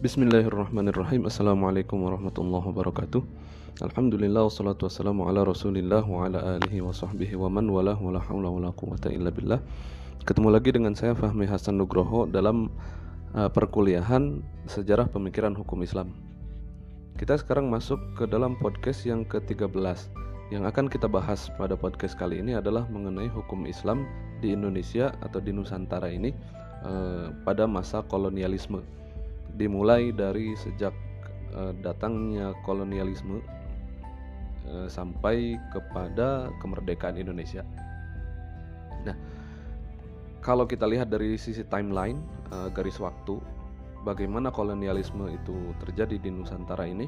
Bismillahirrahmanirrahim. Assalamualaikum warahmatullahi wabarakatuh. Alhamdulillah wassalatu wassalamu ala Rasulillah wa ala alihi wa sahbihi wa man walah wala haula wala quwata illa billah. Ketemu lagi dengan saya Fahmi Hasan Nugroho dalam perkuliahan Sejarah Pemikiran Hukum Islam. Kita sekarang masuk ke dalam podcast yang ke-13. Yang akan kita bahas pada podcast kali ini adalah mengenai hukum Islam di Indonesia atau di Nusantara ini pada masa kolonialisme. Dimulai dari sejak datangnya kolonialisme sampai kepada kemerdekaan Indonesia. Nah, kalau kita lihat dari sisi timeline, garis waktu, bagaimana kolonialisme itu terjadi di Nusantara ini,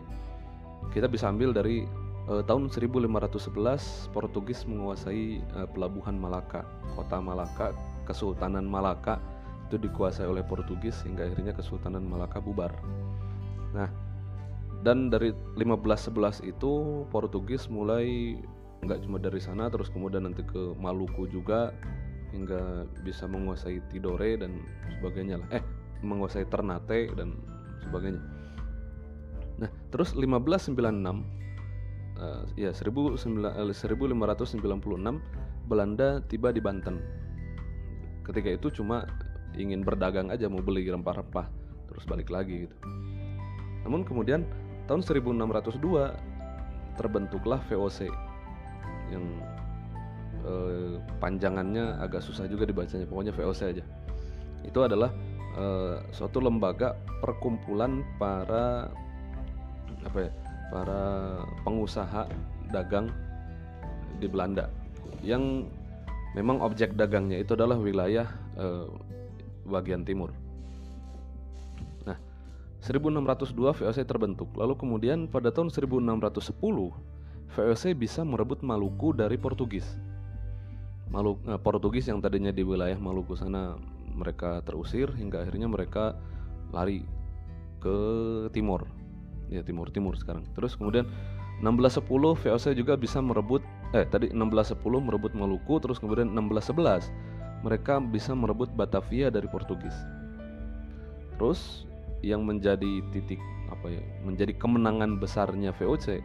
kita bisa ambil dari tahun 1511 Portugis menguasai pelabuhan Malaka, kota Malaka, Kesultanan Malaka itu dikuasai oleh Portugis hingga akhirnya Kesultanan Malaka bubar. Nah, dan dari 1511 itu Portugis mulai nggak cuma dari sana, terus kemudian nanti ke Maluku juga hingga bisa menguasai Tidore dan sebagainya lah. Menguasai Ternate dan sebagainya. Nah, terus 1596 1596 Belanda tiba di Banten. Ketika itu cuma ingin berdagang aja, mau beli rempah-rempah, terus balik lagi gitu. Namun kemudian tahun 1602 terbentuklah VOC yang panjangannya agak susah juga dibacanya, pokoknya VOC aja. Itu adalah suatu lembaga perkumpulan para pengusaha dagang di Belanda yang memang objek dagangnya itu adalah wilayah bagian timur. Nah, 1602 VOC terbentuk. Lalu kemudian pada tahun 1610 VOC bisa merebut Maluku dari Portugis. Portugis yang tadinya di wilayah Maluku sana mereka terusir hingga akhirnya mereka lari ke timur. Ya, timur sekarang. Terus kemudian 1610 VOC juga bisa merebut 1610 merebut Maluku, terus kemudian 1611 mereka bisa merebut Batavia dari Portugis. Terus yang menjadi menjadi kemenangan besarnya VOC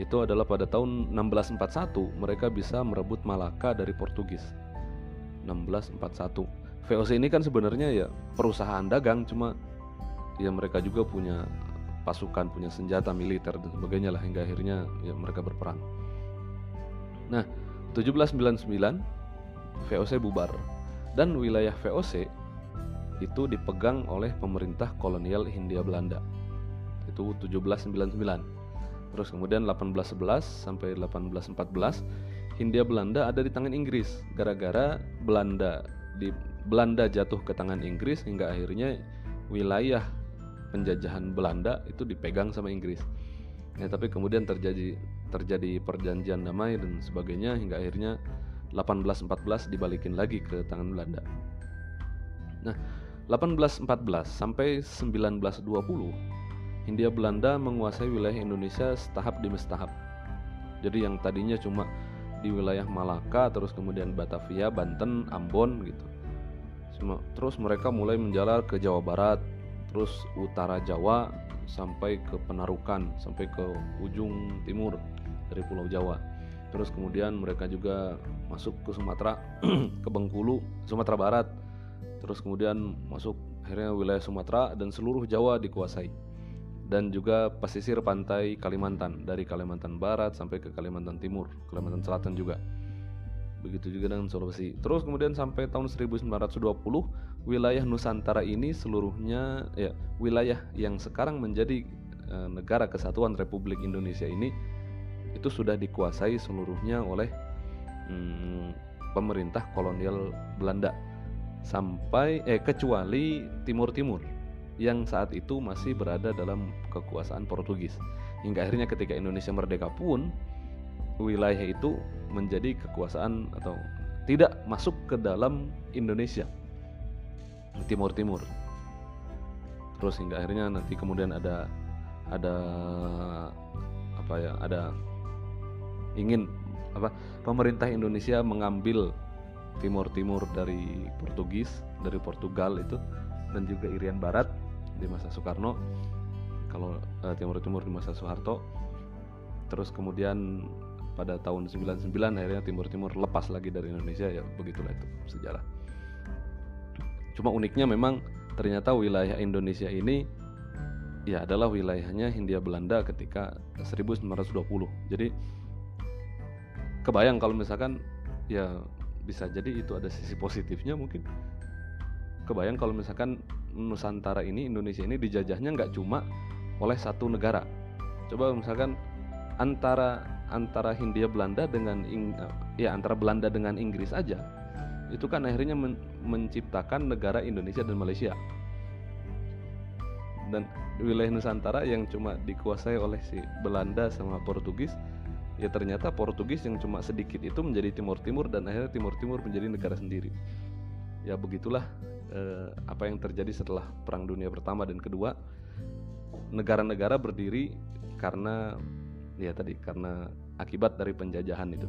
itu adalah pada tahun 1641 mereka bisa merebut Malaka dari Portugis. 1641. VOC ini kan sebenarnya ya perusahaan dagang, cuma ya mereka juga punya pasukan, punya senjata militer dan sebagainya lah, hingga akhirnya ya mereka berperang. Nah, 1799 VOC bubar dan wilayah VOC itu dipegang oleh pemerintah kolonial Hindia Belanda. Itu 1799. Terus kemudian 1811 sampai 1814 Hindia Belanda ada di tangan Inggris gara-gara Belanda jatuh ke tangan Inggris hingga akhirnya wilayah penjajahan Belanda itu dipegang sama Inggris. Ya, tapi kemudian terjadi perjanjian damai dan sebagainya hingga akhirnya 1814 dibalikin lagi ke tangan Belanda. Nah, 1814 sampai 1920 Hindia Belanda menguasai wilayah Indonesia setahap demi setahap. Jadi yang tadinya cuma di wilayah Malaka, terus kemudian Batavia, Banten, Ambon gitu. Terus mereka mulai menjalar ke Jawa Barat, terus utara Jawa sampai ke Penarukan, sampai ke ujung timur dari Pulau Jawa. Terus kemudian mereka juga masuk ke Sumatera, ke Bengkulu, Sumatera Barat. Terus kemudian masuk akhirnya wilayah Sumatera dan seluruh Jawa dikuasai. Dan juga pesisir pantai Kalimantan, dari Kalimantan Barat sampai ke Kalimantan Timur, Kalimantan Selatan juga. Begitu juga dengan Sulawesi. Terus kemudian sampai tahun 1920 wilayah Nusantara ini seluruhnya wilayah yang sekarang menjadi Negara Kesatuan Republik Indonesia ini itu sudah dikuasai seluruhnya oleh pemerintah kolonial Belanda sampai kecuali timur yang saat itu masih berada dalam kekuasaan Portugis. Hingga akhirnya ketika Indonesia merdeka pun wilayah itu menjadi kekuasaan atau tidak masuk ke dalam Indonesia timur. Terus hingga akhirnya nanti kemudian ada pemerintah Indonesia mengambil timur dari Portugis, dari Portugal itu, dan juga Irian Barat di masa Soekarno, kalau Timur Timur di masa Soeharto. Terus kemudian pada tahun 99 akhirnya Timur Timur lepas lagi dari Indonesia, ya begitulah itu sejarah. Cuma uniknya memang ternyata wilayah Indonesia ini ya adalah wilayahnya Hindia Belanda ketika 1920. Jadi kebayang kalau misalkan ya bisa jadi itu ada sisi positifnya mungkin. Kebayang kalau misalkan Nusantara ini, Indonesia ini dijajahnya nggak cuma oleh satu negara. Coba misalkan antara Hindia Belanda dengan antara Belanda dengan Inggris aja, itu kan akhirnya menciptakan negara Indonesia dan Malaysia. Dan wilayah Nusantara yang cuma dikuasai oleh si Belanda sama Portugis, ya ternyata Portugis yang cuma sedikit itu menjadi Timur Timur, dan akhirnya Timur Timur menjadi negara sendiri. Ya begitulah apa yang terjadi setelah Perang Dunia Pertama dan Kedua. Negara-negara berdiri karena akibat dari penjajahan itu.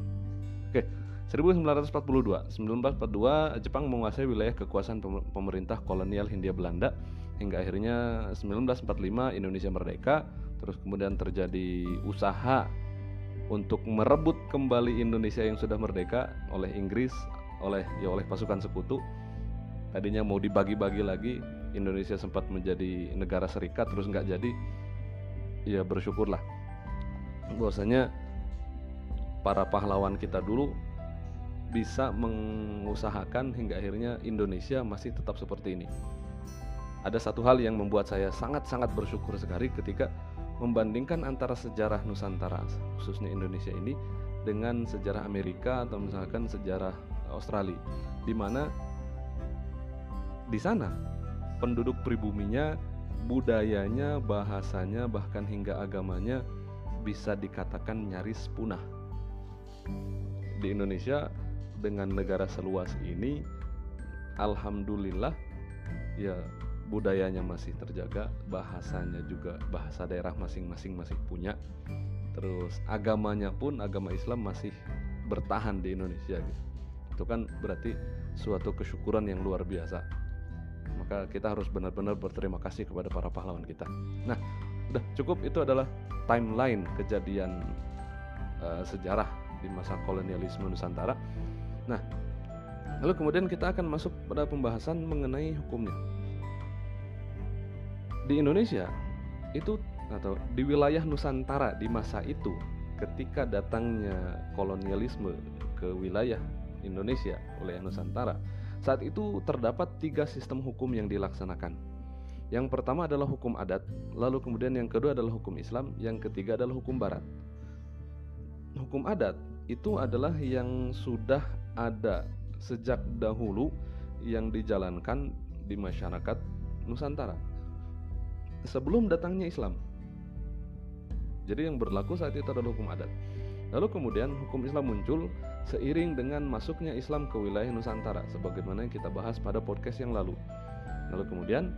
Oke, 1942 Jepang menguasai wilayah kekuasaan pemerintah kolonial Hindia Belanda hingga akhirnya 1945 Indonesia merdeka. Terus kemudian terjadi usaha untuk merebut kembali Indonesia yang sudah merdeka oleh Inggris, oleh pasukan sekutu. Tadinya mau dibagi-bagi lagi, Indonesia sempat menjadi negara serikat, terus nggak jadi. Ya bersyukurlah bahwasanya para pahlawan kita dulu bisa mengusahakan hingga akhirnya Indonesia masih tetap seperti ini. Ada satu hal yang membuat saya sangat-sangat bersyukur sekali ketika membandingkan antara sejarah Nusantara, khususnya Indonesia ini, dengan sejarah Amerika atau misalkan sejarah Australia, di mana di sana penduduk pribuminya, budayanya, bahasanya, bahkan hingga agamanya bisa dikatakan nyaris punah. Di Indonesia dengan negara seluas ini, alhamdulillah ya budayanya masih terjaga, bahasanya juga bahasa daerah masing-masing masih punya. Terus agamanya pun agama Islam masih bertahan di Indonesia gitu. Itu kan berarti suatu kesyukuran yang luar biasa. Maka kita harus benar-benar berterima kasih kepada para pahlawan kita. Nah, udah cukup, itu adalah timeline kejadian sejarah di masa kolonialisme Nusantara. Nah, lalu kemudian kita akan masuk pada pembahasan mengenai hukumnya. Di Indonesia itu, atau di wilayah Nusantara di masa itu, ketika datangnya kolonialisme ke wilayah Indonesia oleh Nusantara, saat itu terdapat 3 sistem hukum yang dilaksanakan. Yang pertama adalah hukum adat, lalu kemudian yang kedua adalah hukum Islam, yang ketiga adalah hukum Barat. Hukum adat itu adalah yang sudah ada sejak dahulu yang dijalankan di masyarakat Nusantara sebelum datangnya Islam. Jadi yang berlaku saat itu adalah hukum adat. Lalu kemudian hukum Islam muncul seiring dengan masuknya Islam ke wilayah Nusantara, sebagaimana yang kita bahas pada podcast yang lalu. Lalu kemudian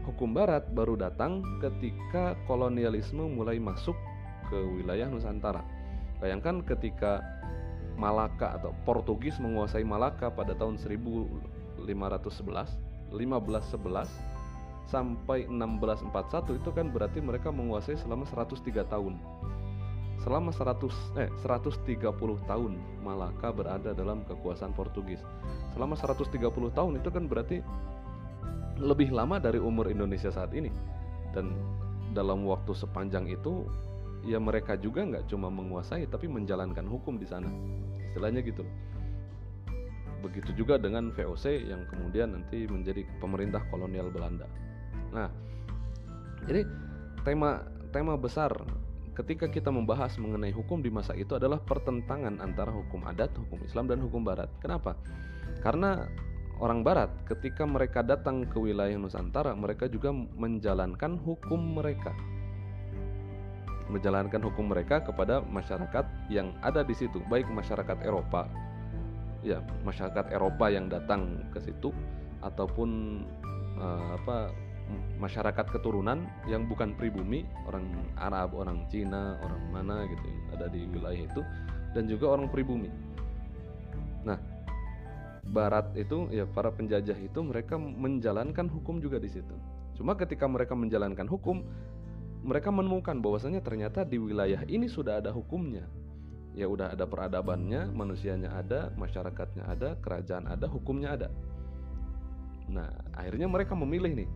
hukum Barat baru datang ketika kolonialisme mulai masuk ke wilayah Nusantara. Bayangkan ketika Malaka atau Portugis menguasai Malaka pada tahun 1511 sampai 1641, itu kan berarti mereka menguasai selama 103 tahun. Selama 130 tahun Malaka berada dalam kekuasaan Portugis. Selama 130 tahun itu kan berarti lebih lama dari umur Indonesia saat ini. Dan dalam waktu sepanjang itu ya mereka juga nggak cuma menguasai tapi menjalankan hukum di sana, istilahnya gitu. Begitu juga dengan VOC yang kemudian nanti menjadi pemerintah kolonial Belanda. Nah, jadi tema besar ketika kita membahas mengenai hukum di masa itu adalah pertentangan antara hukum adat, hukum Islam, dan hukum Barat. Kenapa? Karena orang Barat ketika mereka datang ke wilayah Nusantara, mereka juga menjalankan hukum mereka kepada masyarakat yang ada di situ, baik masyarakat Eropa, ya masyarakat Eropa yang datang ke situ, ataupun masyarakat keturunan yang bukan pribumi, orang Arab, orang Cina, orang mana gitu ada di wilayah itu, dan juga orang pribumi. Nah, Barat itu ya para penjajah itu mereka menjalankan hukum juga di situ. Cuma ketika mereka menjalankan hukum, mereka menemukan bahwasanya ternyata di wilayah ini sudah ada hukumnya. Ya udah ada peradabannya, manusianya ada, masyarakatnya ada, kerajaan ada, hukumnya ada. Nah, akhirnya mereka memilih nih.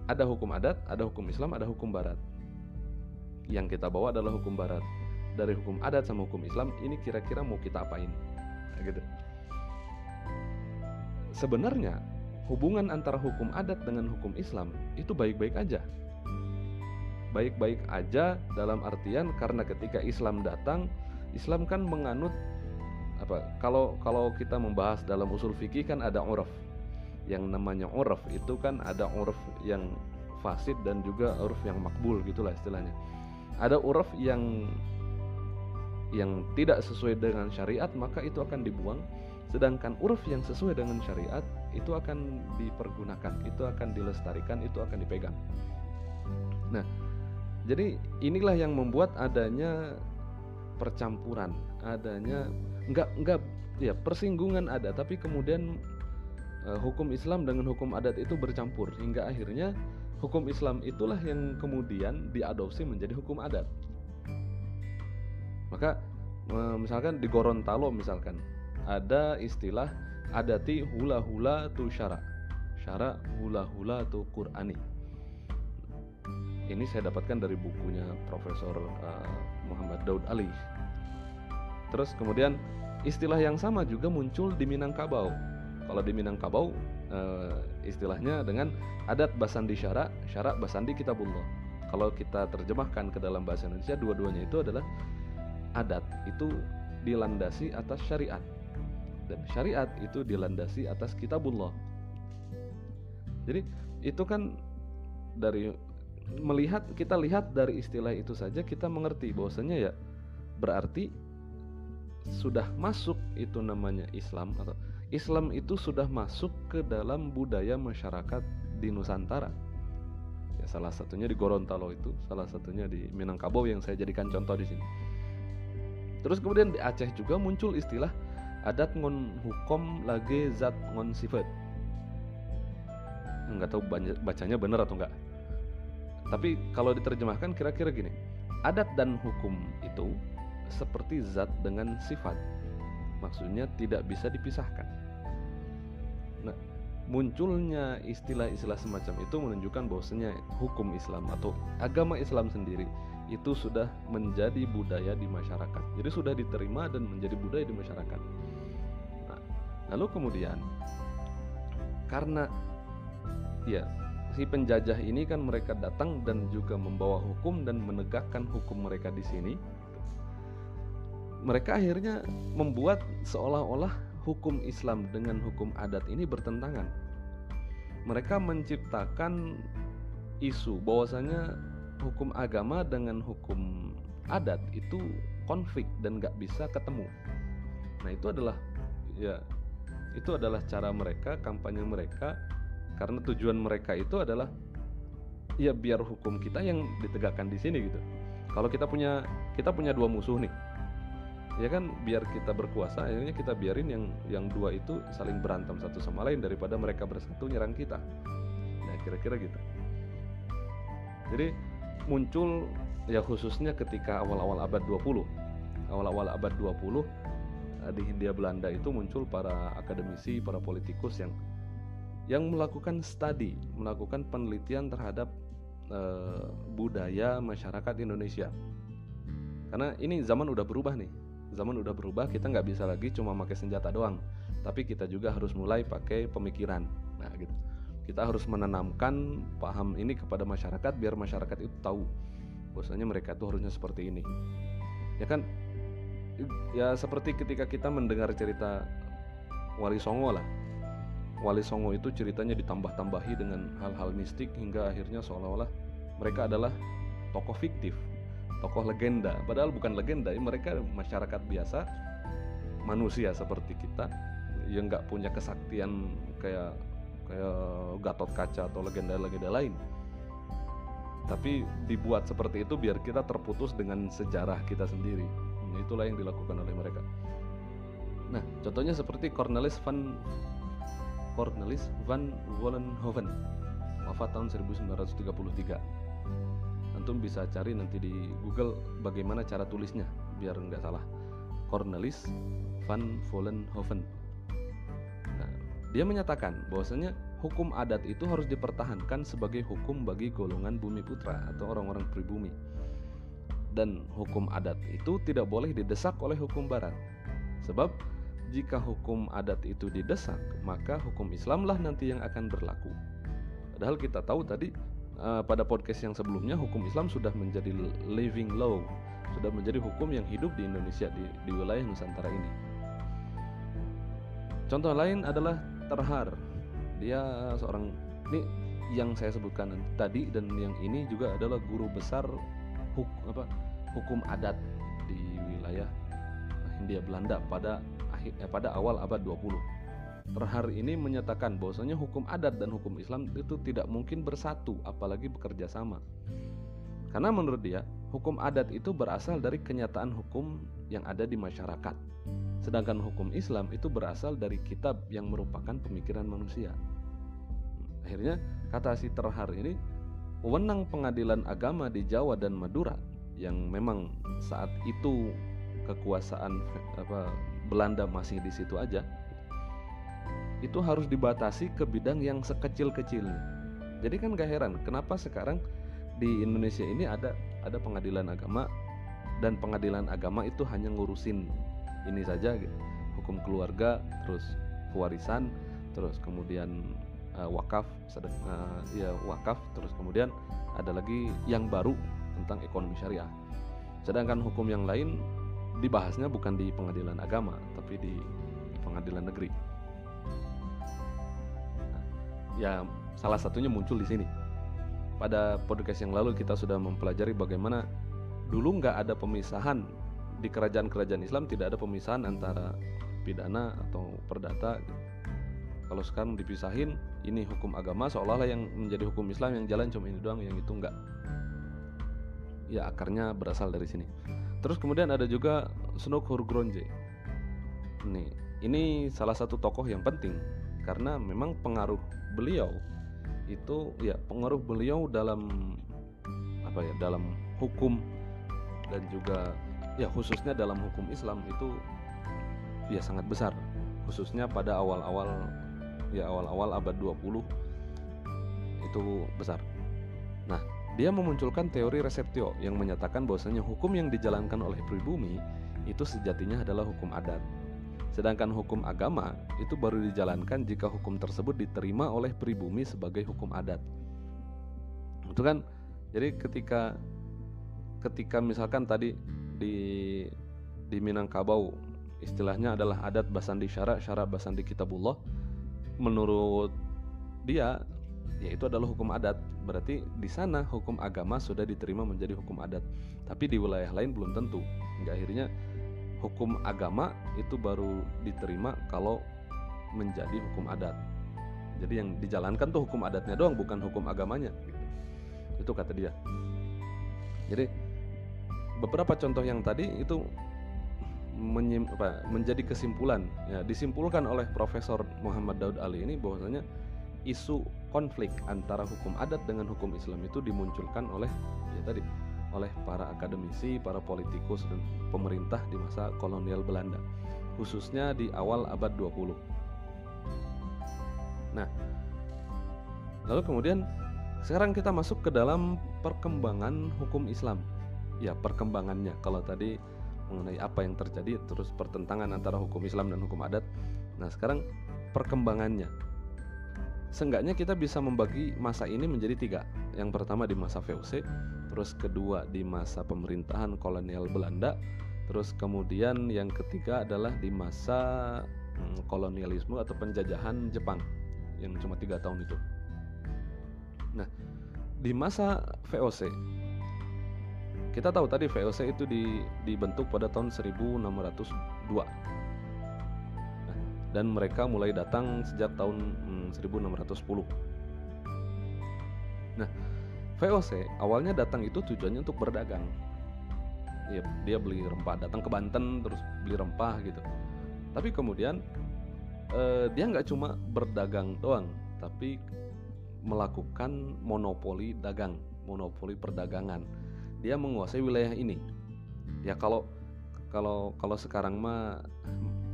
Ada hukum adat, ada hukum Islam, ada hukum barat. Yang kita bawa adalah hukum barat. Dari hukum adat sama hukum Islam, ini kira-kira mau kita apain? Nah, gitu. Sebenarnya hubungan antara hukum adat dengan hukum Islam itu baik-baik aja. Baik-baik aja dalam artian karena ketika Islam datang, Islam kan menganut apa? Kalau kita membahas dalam usul fikih kan ada urf. Yang namanya urf itu kan ada urf yang fasid dan juga urf yang makbul gitulah istilahnya. Ada urf yang tidak sesuai dengan syariat, maka itu akan dibuang. Sedangkan urf yang sesuai dengan syariat itu akan dipergunakan, itu akan dilestarikan, itu akan dipegang. Nah, jadi inilah yang membuat adanya percampuran, adanya enggak ya persinggungan ada, tapi kemudian hukum Islam dengan hukum adat itu bercampur hingga akhirnya hukum Islam itulah yang kemudian diadopsi menjadi hukum adat. Maka misalkan di Gorontalo misalkan ada istilah adati hula-hula tu syara hula-hula tu Qur'ani. Ini saya dapatkan dari bukunya Profesor Muhammad Daud Ali. Terus kemudian istilah yang sama juga muncul di Minangkabau. Kalau di Minangkabau istilahnya dengan adat basandi syara basandi kitabullah. Kalau kita terjemahkan ke dalam bahasa Indonesia, dua-duanya itu adalah adat itu dilandasi atas syariat dan syariat itu dilandasi atas kitabullah. Jadi itu kan dari kita lihat dari istilah itu saja kita mengerti bahwasanya ya berarti sudah masuk itu namanya Islam, atau Islam itu sudah masuk ke dalam budaya masyarakat di Nusantara. Ya, salah satunya di Gorontalo itu, salah satunya di Minangkabau yang saya jadikan contoh di sini. Terus kemudian di Aceh juga muncul istilah adat ngon hukum lage zat ngon sifat. Enggak tahu bacanya benar atau enggak. Tapi kalau diterjemahkan kira-kira gini, adat dan hukum itu seperti zat dengan sifat, maksudnya tidak bisa dipisahkan. Nah, munculnya istilah-istilah semacam itu menunjukkan bahwasanya hukum Islam atau agama Islam sendiri itu sudah menjadi budaya di masyarakat. Jadi sudah diterima dan menjadi budaya di masyarakat. Nah, lalu kemudian karena ya si penjajah ini kan mereka datang dan juga membawa hukum dan menegakkan hukum mereka di sini. Mereka akhirnya membuat seolah-olah hukum Islam dengan hukum adat ini bertentangan. Mereka menciptakan isu bahwasanya hukum agama dengan hukum adat itu konflik dan gak bisa ketemu. Nah, itu adalah cara mereka, kampanye mereka. Karena tujuan mereka itu adalah ya biar hukum kita yang ditegakkan di sini gitu. Kalau kita punya dua musuh nih, ya kan biar kita berkuasa, akhirnya kita biarin yang dua itu saling berantem satu sama lain daripada mereka bersatu nyerang kita. Nah, kira-kira gitu. Jadi muncul ya khususnya ketika awal-awal abad 20. Awal-awal abad 20 di Hindia Belanda itu muncul para akademisi, para politikus yang melakukan studi, melakukan penelitian terhadap budaya masyarakat Indonesia. Karena ini zaman udah berubah nih. Zaman udah berubah, kita nggak bisa lagi cuma pakai senjata doang, tapi kita juga harus mulai pakai pemikiran. Nah, gitu. Kita harus menanamkan paham ini kepada masyarakat biar masyarakat itu tahu bahwasanya mereka itu harusnya seperti ini. Ya kan? Ya seperti ketika kita mendengar cerita Wali Songo lah. Wali Songo itu ceritanya ditambah-tambahi dengan hal-hal mistik hingga akhirnya seolah-olah mereka adalah tokoh fiktif, tokoh legenda. Padahal bukan legenda, mereka masyarakat biasa, manusia seperti kita yang nggak punya kesaktian kayak Gatot Kaca atau legenda-legenda lain. Tapi dibuat seperti itu biar kita terputus dengan sejarah kita sendiri. Nah, itulah yang dilakukan oleh mereka. Nah, contohnya seperti Cornelis van Vollenhoven. wafat tahun 1933. Antum bisa cari nanti di Google bagaimana cara tulisnya biar nggak salah. Cornelis van Vollenhoven. Nah, dia menyatakan bahwasanya hukum adat itu harus dipertahankan sebagai hukum bagi golongan bumi putra atau orang-orang pribumi. Dan hukum adat itu tidak boleh didesak oleh hukum barat. Sebab jika hukum adat itu didesak, maka hukum Islamlah nanti yang akan berlaku. Padahal kita tahu tadi pada podcast yang sebelumnya, hukum Islam sudah menjadi living law, sudah menjadi hukum yang hidup di Indonesia, di wilayah Nusantara ini. Contoh lain adalah Terhar. Dia seorang, ini yang saya sebutkan tadi, dan yang ini juga adalah guru besar hukum adat di wilayah Hindia Belanda pada awal abad 20. Terhar ini menyatakan bahwasanya hukum adat dan hukum Islam itu tidak mungkin bersatu, apalagi bekerja sama. Karena menurut dia, hukum adat itu berasal dari kenyataan hukum yang ada di masyarakat. Sedangkan hukum Islam itu berasal dari kitab yang merupakan pemikiran manusia. Akhirnya, kata si Terhar ini, wewenang pengadilan agama di Jawa dan Madura yang memang saat itu kekuasaan Belanda masih di situ aja, itu harus dibatasi ke bidang yang sekecil-kecilnya. Jadi kan gak heran kenapa sekarang di Indonesia ini ada pengadilan agama, dan pengadilan agama itu hanya ngurusin ini saja, hukum keluarga, terus pewarisan, terus kemudian wakaf, wakaf, terus kemudian ada lagi yang baru tentang ekonomi syariah. Sedangkan hukum yang lain dibahasnya bukan di pengadilan agama, tapi di pengadilan negeri. Ya, salah satunya muncul di sini. Pada podcast yang lalu kita sudah mempelajari bagaimana dulu nggak ada pemisahan di kerajaan-kerajaan Islam, tidak ada pemisahan antara pidana atau perdata. Kalau sekarang dipisahin, ini hukum agama, seolah-olah yang menjadi hukum Islam yang jalan cuma ini doang, yang itu enggak. Ya, akarnya berasal dari sini. Terus kemudian ada juga Snoek Hurgronje. Ini salah satu tokoh yang penting karena memang pengaruh beliau dalam dalam hukum dan juga khususnya dalam hukum Islam itu sangat besar, khususnya pada awal-awal abad 20 itu besar. Nah, dia memunculkan teori reseptio yang menyatakan bahwasanya hukum yang dijalankan oleh pribumi itu sejatinya adalah hukum adat. Sedangkan hukum agama itu baru dijalankan jika hukum tersebut diterima oleh pribumi sebagai hukum adat. Itu kan, jadi ketika misalkan tadi di Minangkabau istilahnya adalah adat basandi syara basandi kitabullah, menurut dia yaitu adalah hukum adat. Berarti di sana hukum agama sudah diterima menjadi hukum adat, tapi di wilayah lain belum tentu. Hingga akhirnya hukum agama itu baru diterima kalau menjadi hukum adat. Jadi yang dijalankan tuh hukum adatnya doang, bukan hukum agamanya. Itu kata dia. Jadi beberapa contoh yang tadi itu menjadi kesimpulan, disimpulkan oleh Profesor Muhammad Daud Ali ini bahwasanya isu konflik antara hukum adat dengan hukum Islam itu dimunculkan oleh oleh para akademisi, para politikus dan pemerintah di masa kolonial Belanda, khususnya di awal abad 20. Nah, lalu kemudian sekarang kita masuk ke dalam perkembangan hukum Islam. Ya, perkembangannya. Kalau tadi mengenai apa yang terjadi, terus pertentangan antara hukum Islam dan hukum adat. Nah, sekarang perkembangannya. Seenggaknya kita bisa membagi masa ini menjadi 3. Yang pertama di masa VOC, terus kedua di masa pemerintahan kolonial Belanda, terus kemudian yang ketiga adalah di masa kolonialisme atau penjajahan Jepang yang cuma 3 tahun itu. Nah, di masa VOC, kita tahu tadi VOC itu dibentuk pada tahun 1602. Nah, dan mereka mulai datang sejak tahun 1610. Nah, VOC awalnya datang itu tujuannya untuk berdagang. Ya, dia beli rempah, datang ke Banten terus beli rempah gitu. Tapi kemudian dia nggak cuma berdagang doang, tapi melakukan monopoli dagang, monopoli perdagangan. Dia menguasai wilayah ini. Ya kalau sekarang mah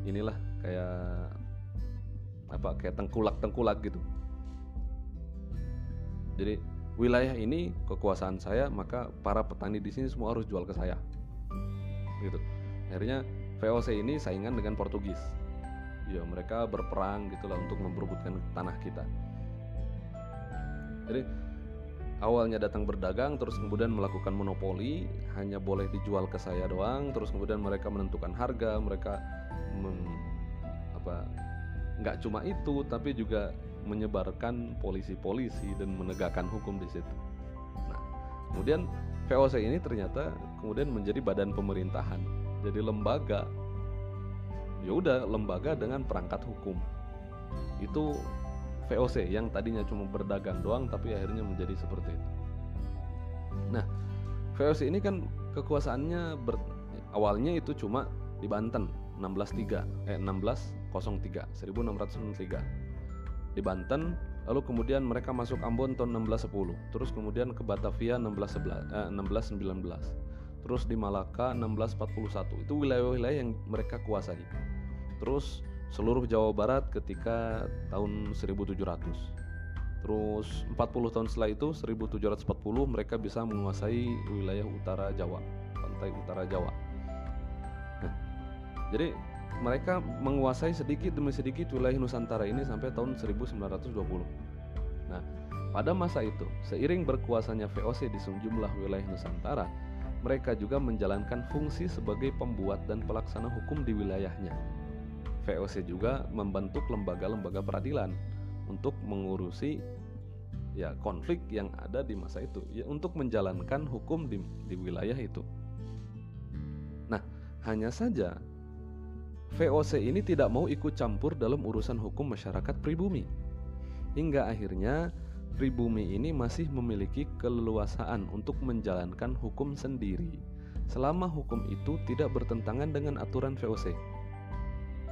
inilah kayak tengkulak gitu. Jadi wilayah ini kekuasaan saya, maka para petani di sini semua harus jual ke saya. Gitu. Akhirnya VOC ini saingan dengan Portugis. Ya, mereka berperang gitulah untuk memperebutkan tanah kita. Jadi awalnya datang berdagang, terus kemudian melakukan monopoli, hanya boleh dijual ke saya doang, terus kemudian mereka menentukan harga, mereka nggak cuma itu, tapi juga menyebarkan polisi-polisi dan menegakkan hukum di situ. Nah, kemudian VOC ini ternyata kemudian menjadi badan pemerintahan, jadi lembaga. Ya udah, lembaga dengan perangkat hukum. Itu VOC yang tadinya cuma berdagang doang, tapi akhirnya menjadi seperti itu. Nah, VOC ini kan kekuasaannya awalnya itu cuma di Banten 1603 di Banten, lalu kemudian mereka masuk Ambon tahun 1610, terus kemudian ke Batavia 1619, terus di Malaka 1641. Itu wilayah-wilayah yang mereka kuasai. Terus seluruh Jawa Barat ketika tahun 1700. Terus 40 tahun setelah itu 1740 mereka bisa menguasai wilayah utara Jawa, pantai utara Jawa. Nah, jadi mereka menguasai sedikit demi sedikit wilayah Nusantara ini sampai tahun 1920. Nah, pada masa itu, seiring berkuasanya VOC di sejumlah wilayah Nusantara, mereka juga menjalankan fungsi sebagai pembuat dan pelaksana hukum di wilayahnya. VOC juga membentuk lembaga-lembaga peradilan untuk mengurusi konflik yang ada di masa itu, untuk menjalankan hukum di wilayah itu. Nah, hanya saja VOC ini tidak mau ikut campur dalam urusan hukum masyarakat pribumi. Hingga akhirnya pribumi ini masih memiliki keleluasaan untuk menjalankan hukum sendiri selama hukum itu tidak bertentangan dengan aturan VOC.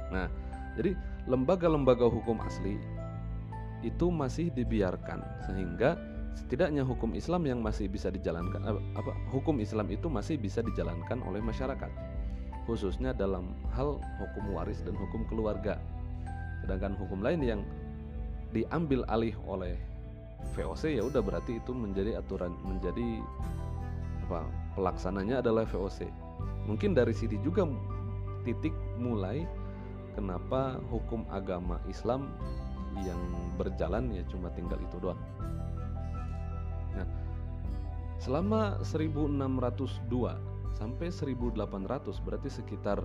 Nah, jadi lembaga-lembaga hukum asli itu masih dibiarkan, sehingga setidaknya hukum Islam yang masih bisa dijalankan, hukum Islam itu masih bisa dijalankan oleh masyarakat, khususnya dalam hal hukum waris dan hukum keluarga. Sedangkan hukum lain yang diambil alih oleh VOC, ya udah berarti itu menjadi aturan, menjadi pelaksananya adalah VOC. Mungkin dari sini juga titik mulai kenapa hukum agama Islam yang berjalan ya cuma tinggal itu doang. Nah, selama 1602 sampai 1800, berarti sekitar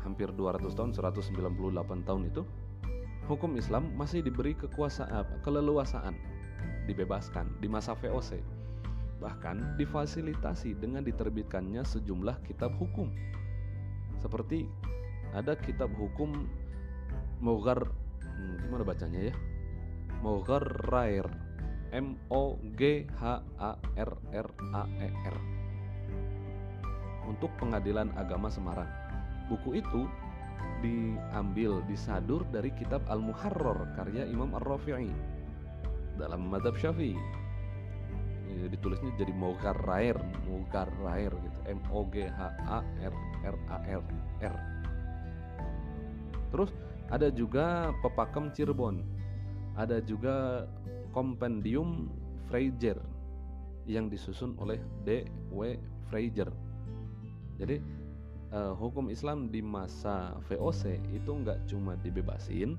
hampir 200 tahun, 198 tahun itu, hukum Islam masih diberi keleluasaan, dibebaskan di masa VOC. Bahkan difasilitasi dengan diterbitkannya sejumlah kitab hukum. Seperti ada kitab hukum Moghar, gimana bacanya ya? Mogharraer, Mogharraer, untuk pengadilan agama Semarang. Buku itu disadur dari kitab Al-Muharrar karya Imam Ar-Rafi'i dalam mazhab Syafi'i. Ditulisnya jadi Mogharraer gitu, Mogharraer. Terus ada juga Pepakem Cirebon, ada juga Kompendium Freijer yang disusun oleh D.W. Freijer. Jadi hukum Islam di masa VOC itu nggak cuma dibebasin,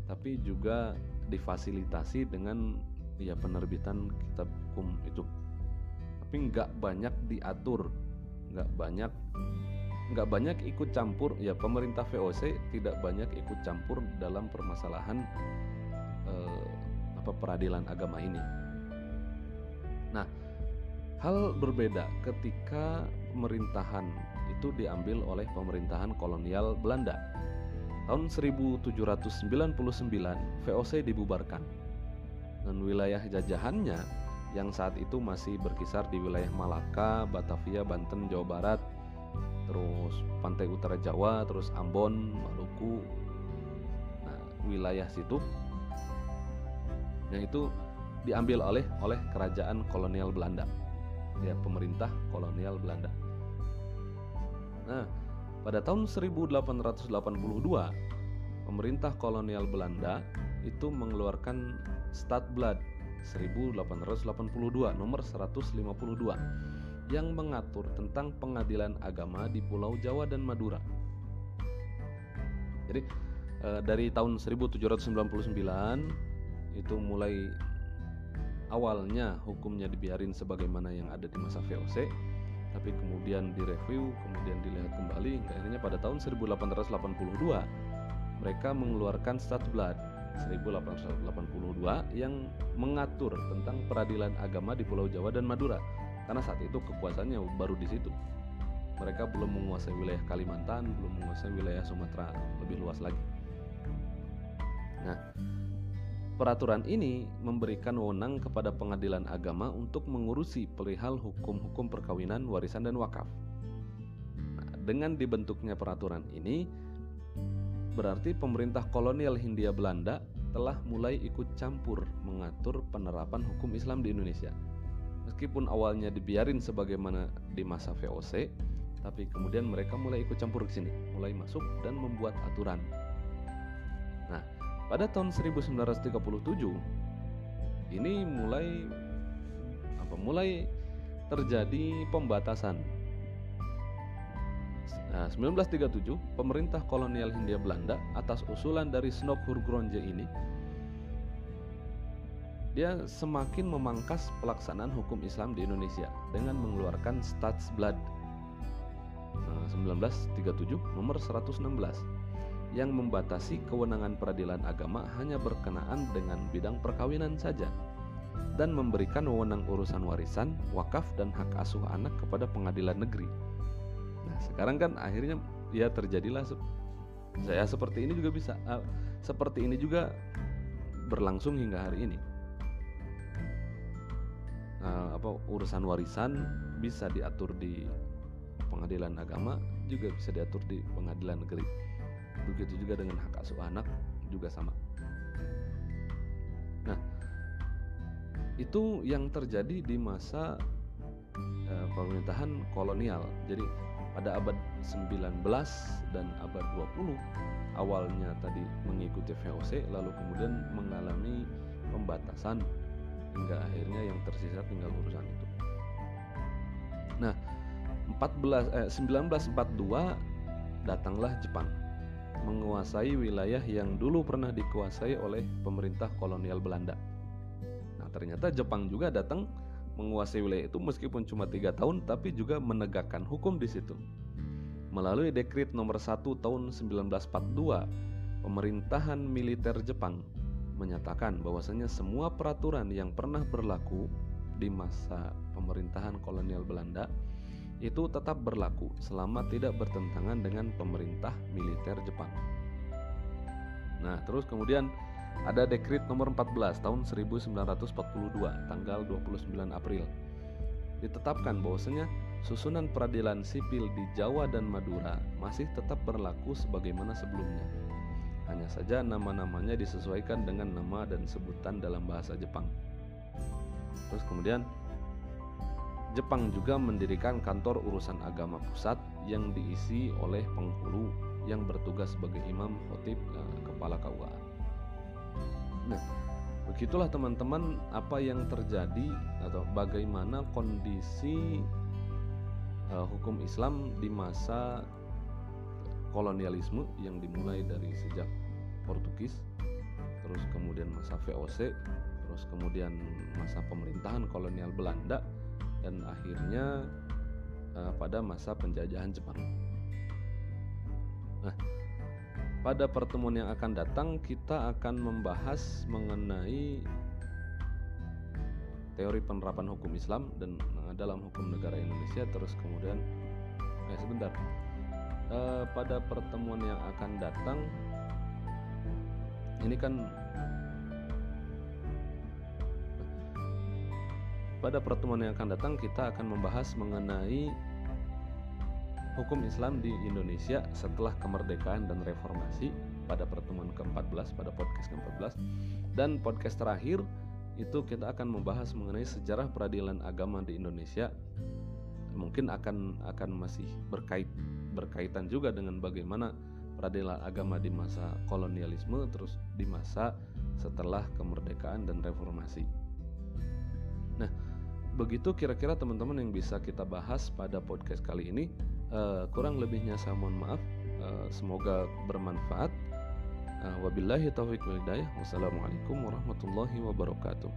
tapi juga difasilitasi dengan penerbitan kitab hukum itu. Tapi nggak banyak diatur, nggak banyak ikut campur. Pemerintah VOC tidak banyak ikut campur dalam permasalahan peradilan agama ini. Nah, hal berbeda ketika pemerintahan itu diambil oleh pemerintahan kolonial Belanda. Tahun 1799 VOC dibubarkan dan wilayah jajahannya yang saat itu masih berkisar di wilayah Malaka, Batavia, Banten, Jawa Barat, terus pantai utara Jawa, terus Ambon, Maluku. Nah, wilayah situ yang itu diambil oleh kerajaan kolonial Belanda, ya, pemerintah kolonial Belanda. Nah, pada tahun 1882 pemerintah kolonial Belanda itu mengeluarkan Stadblad 1882 nomor 152 yang mengatur tentang pengadilan agama di Pulau Jawa dan Madura. Jadi dari tahun 1799 itu mulai awalnya hukumnya dibiarin sebagaimana yang ada di masa VOC, tapi kemudian direview, kemudian dilihat kembali, akhirnya pada tahun 1882 mereka mengeluarkan Stadblad 1882 yang mengatur tentang peradilan agama di Pulau Jawa dan Madura. Karena saat itu kekuasaannya baru di situ. Mereka belum menguasai wilayah Kalimantan, belum menguasai wilayah Sumatera lebih luas lagi. Nah, peraturan ini memberikan wewenang kepada pengadilan agama untuk mengurusi perihal hukum-hukum perkawinan, warisan, dan wakaf. Nah, dengan dibentuknya peraturan ini, berarti pemerintah kolonial Hindia Belanda telah mulai ikut campur mengatur penerapan hukum Islam di Indonesia. Meskipun awalnya dibiarin sebagaimana di masa VOC, tapi kemudian mereka mulai ikut campur ke sini, mulai masuk dan membuat aturan. Nah, pada tahun 1937 ini mulai terjadi pembatasan. 1937 pemerintah kolonial Hindia Belanda atas usulan dari Snok Hurgronje ini, dia semakin memangkas pelaksanaan hukum Islam di Indonesia dengan mengeluarkan Stadsblad 1937 nomor 116 yang membatasi kewenangan peradilan agama hanya berkenaan dengan bidang perkawinan saja dan memberikan wewenang urusan warisan, wakaf, dan hak asuh anak kepada pengadilan negeri. Nah, sekarang kan akhirnya ya terjadilah saya seperti ini juga bisa seperti ini juga berlangsung hingga hari ini. Urusan warisan bisa diatur di pengadilan agama, juga bisa diatur di pengadilan negeri. Begitu juga dengan hak asuh anak juga sama. Nah, itu yang terjadi di masa pemerintahan kolonial. Jadi pada abad 19 dan abad 20 awalnya tadi mengikuti VOC, lalu kemudian mengalami pembatasan hingga akhirnya yang tersisa tinggal urusan itu. Nah, 1942 datanglah Jepang menguasai wilayah yang dulu pernah dikuasai oleh pemerintah kolonial Belanda. Nah, ternyata Jepang juga datang menguasai wilayah itu meskipun cuma 3 tahun, tapi juga menegakkan hukum di situ. Melalui dekret nomor 1 tahun 1942, pemerintahan militer Jepang menyatakan bahwasanya semua peraturan yang pernah berlaku di masa pemerintahan kolonial Belanda itu tetap berlaku selama tidak bertentangan dengan pemerintah militer Jepang. Nah, terus kemudian ada dekret nomor 14 tahun 1942 tanggal 29 April. Ditetapkan bahwasanya susunan peradilan sipil di Jawa dan Madura masih tetap berlaku sebagaimana sebelumnya. Hanya saja nama-namanya disesuaikan dengan nama dan sebutan dalam bahasa Jepang. Terus kemudian Jepang juga mendirikan kantor urusan agama pusat yang diisi oleh penghulu yang bertugas sebagai imam, khotib, kepala KUA. Nah, begitulah teman-teman apa yang terjadi atau bagaimana kondisi hukum Islam di masa kolonialisme yang dimulai dari sejak Portugis, terus kemudian masa VOC, terus kemudian masa pemerintahan kolonial Belanda, dan akhirnya pada masa penjajahan Jepang. Nah, pada pertemuan yang akan datang kita akan membahas mengenai teori penerapan hukum Islam dan dalam hukum negara Indonesia. Terus kemudian pada pertemuan yang akan datang ini kan pada pertemuan yang akan datang kita akan membahas mengenai hukum Islam di Indonesia setelah kemerdekaan dan reformasi pada pertemuan ke-14, pada podcast ke-14, dan podcast terakhir itu kita akan membahas mengenai sejarah peradilan agama di Indonesia. Mungkin akan masih berkaitan juga dengan bagaimana peradilan agama di masa kolonialisme, terus di masa setelah kemerdekaan dan reformasi. Nah, begitu kira-kira teman-teman yang bisa kita bahas pada podcast kali ini. Kurang lebihnya saya mohon maaf. Semoga bermanfaat. Wabillahi taufiq wal hidayah. Wassalamualaikum warahmatullahi wabarakatuh.